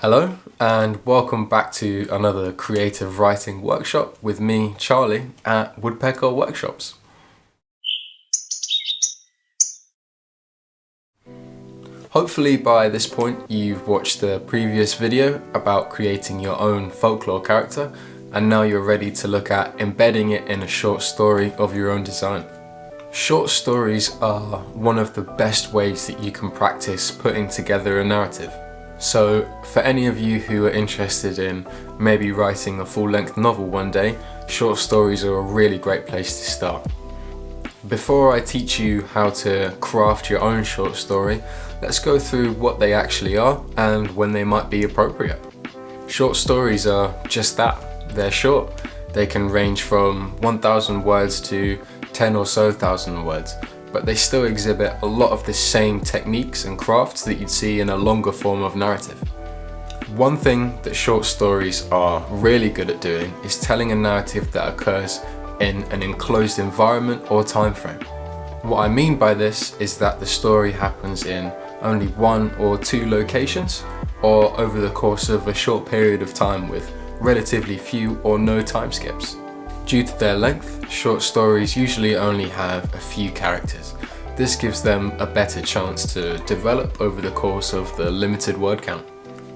Hello and welcome back to another creative writing workshop with me, Charlie, at Woodpecker Workshops. Hopefully by this point you've watched the previous video about creating your own folklore character, and now you're ready to look at embedding it in a short story of your own design. Short stories are one of the best ways that you can practice putting together a narrative. So for any of you who are interested in maybe writing a full-length novel one day, short stories are a really great place to start. Before I teach you how to craft your own short story, let's go through what they actually are and when they might be appropriate. Short stories are just that, they're short. They can range from 1,000 words to 10 or so thousand words, but they still exhibit a lot of the same techniques and crafts that you'd see in a longer form of narrative. One thing that short stories are really good at doing is telling a narrative that occurs in an enclosed environment or time frame. What I mean by this is that the story happens in only one or two locations, or over the course of a short period of time with relatively few or no time skips. Due to their length, short stories usually only have a few characters. This gives them a better chance to develop over the course of the limited word count.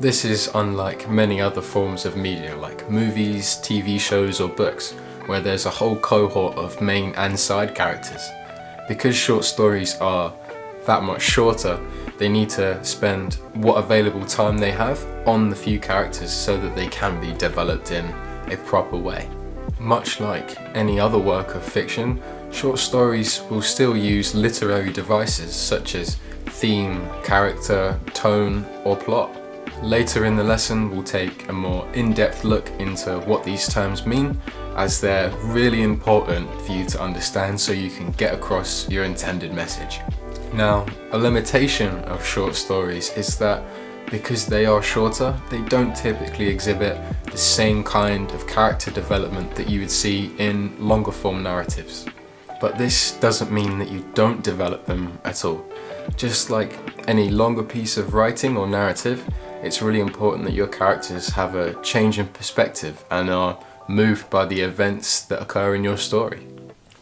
This is unlike many other forms of media like movies, TV shows or books, where there's a whole cohort of main and side characters. Because short stories are that much shorter, they need to spend what available time they have on the few characters so that they can be developed in a proper way. Much like any other work of fiction, short stories will still use literary devices such as theme, character, tone, or plot. Later in the lesson, we'll take a more in-depth look into what these terms mean, as they're really important for you to understand so you can get across your intended message. Now, a limitation of short stories is that because they are shorter, they don't typically exhibit the same kind of character development that you would see in longer form narratives. But this doesn't mean that you don't develop them at all. Just like any longer piece of writing or narrative, it's really important that your characters have a change in perspective and are moved by the events that occur in your story.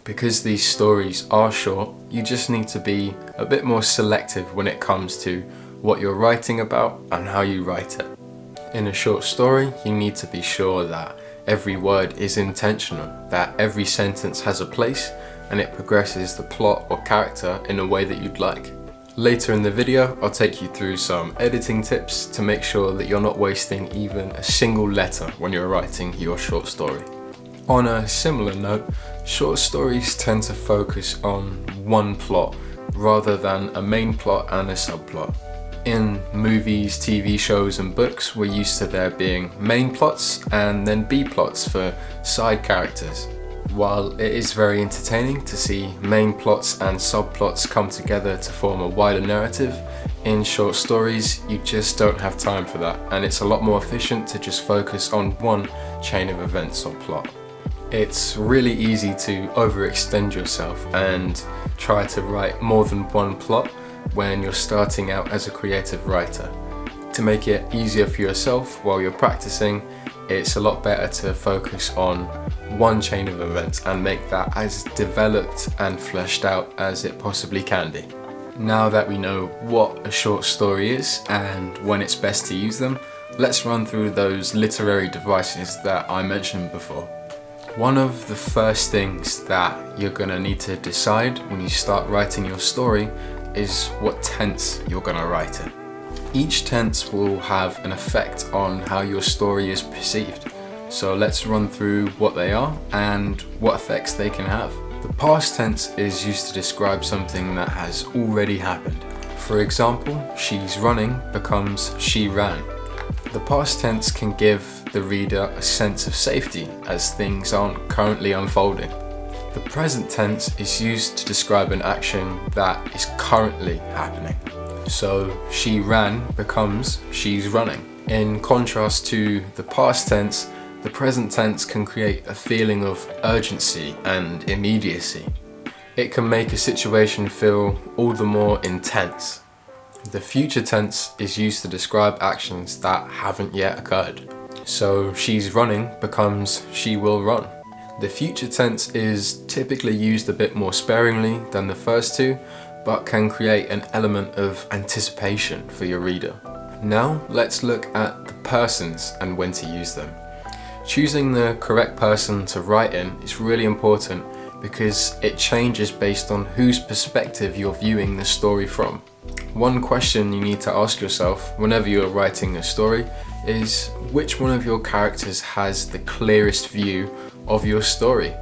Because these stories are short, you just need to be a bit more selective when it comes to what you're writing about and how you write it. In a short story, you need to be sure that every word is intentional, that every sentence has a place, and it progresses the plot or character in a way that you'd like. Later in the video, I'll take you through some editing tips to make sure that you're not wasting even a single letter when you're writing your short story. On a similar note, short stories tend to focus on one plot rather than a main plot and a subplot. In movies, TV shows and books, we're used to there being main plots and then B-plots for side characters. While it is very entertaining to see main plots and subplots come together to form a wider narrative, in short stories you just don't have time for that, and it's a lot more efficient to just focus on one chain of events or plot. It's really easy to overextend yourself and try to write more than one plot when you're starting out as a creative writer. To make it easier for yourself while you're practicing, it's a lot better to focus on one chain of events and make that as developed and fleshed out as it possibly can be. Now that we know what a short story is and when it's best to use them, let's run through those literary devices that I mentioned before. One of the first things that you're going to need to decide when you start writing your story is what tense you're going to write in. Each tense will have an effect on how your story is perceived. So let's run through what they are and what effects they can have. The past tense is used to describe something that has already happened. For example, she's running becomes she ran. The past tense can give the reader a sense of safety as things aren't currently unfolding. The present tense is used to describe an action that is currently happening. So she ran becomes she's running. In contrast to the past tense, the present tense can create a feeling of urgency and immediacy. It can make a situation feel all the more intense. The future tense is used to describe actions that haven't yet occurred. So she's running becomes she will run. The future tense is typically used a bit more sparingly than the first two, but can create an element of anticipation for your reader. Now let's look at the persons and when to use them. Choosing the correct person to write in is really important because it changes based on whose perspective you're viewing the story from. One question you need to ask yourself whenever you're writing a story is which one of your characters has the clearest view of your story.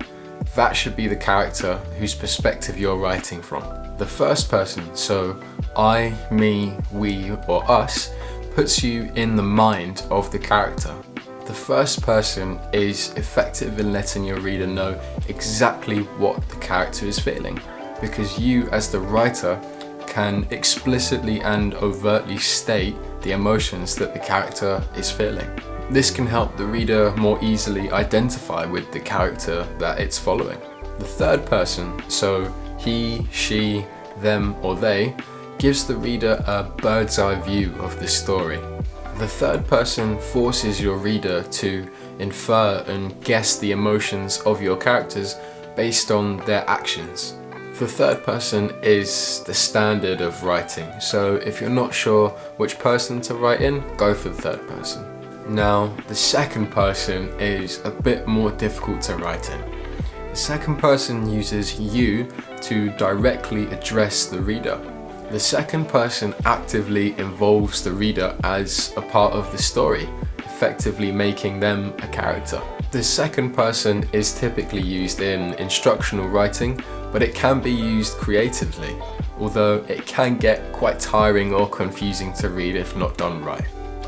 That should be the character whose perspective you're writing from. The first person, so I, me, we, or us, puts you in the mind of the character. The first person is effective in letting your reader know exactly what the character is feeling, because you as the writer can explicitly and overtly state the emotions that the character is feeling. This can help the reader more easily identify with the character that it's following. The third person, so he, she, them, or they, gives the reader a bird's eye view of the story. The third person forces your reader to infer and guess the emotions of your characters based on their actions. The third person is the standard of writing, so if you're not sure which person to write in, go for the third person. Now, the second person is a bit more difficult to write in. The second person uses you to directly address the reader. The second person actively involves the reader as a part of the story, effectively making them a character. The second person is typically used in instructional writing, but it can be used creatively, although it can get quite tiring or confusing to read if not done right.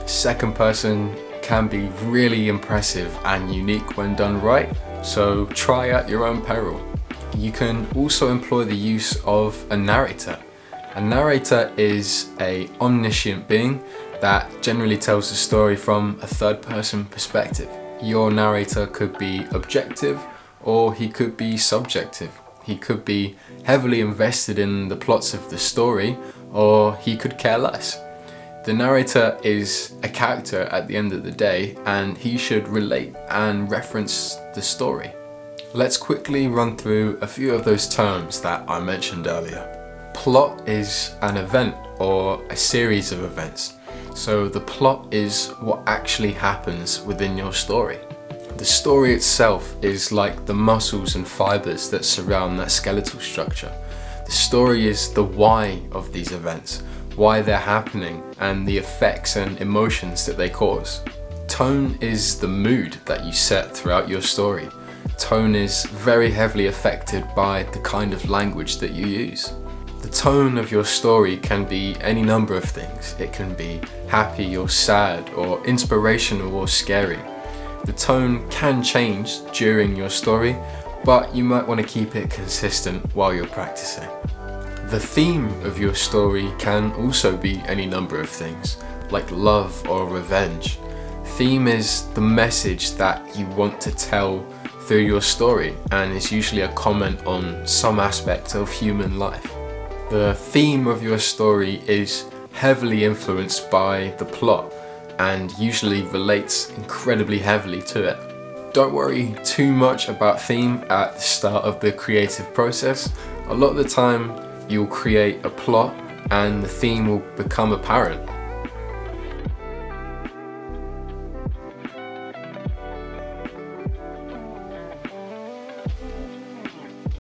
Second person can be really impressive and unique when done right, so try at your own peril. You can also employ the use of a narrator. A narrator is an omniscient being that generally tells the story from a third person perspective. Your narrator could be objective or he could be subjective. He could be heavily invested in the plots of the story or he could care less. The narrator is a character at the end of the day and he should relate and reference the story. Let's quickly run through a few of those terms that I mentioned earlier. Plot is an event or a series of events. So the plot is what actually happens within your story. The story itself is like the muscles and fibers that surround that skeletal structure. The story is the why of these events, why they're happening, and the effects and emotions that they cause. Tone is the mood that you set throughout your story. Tone is very heavily affected by the kind of language that you use. The tone of your story can be any number of things. It can be happy or sad or inspirational or scary. The tone can change during your story, but you might want to keep it consistent while you're practicing. The theme of your story can also be any number of things, like love or revenge. Theme is the message that you want to tell through your story and is usually a comment on some aspect of human life. The theme of your story is heavily influenced by the plot and usually relates incredibly heavily to it. Don't worry too much about theme at the start of the creative process. A lot of the time you'll create a plot and the theme will become apparent.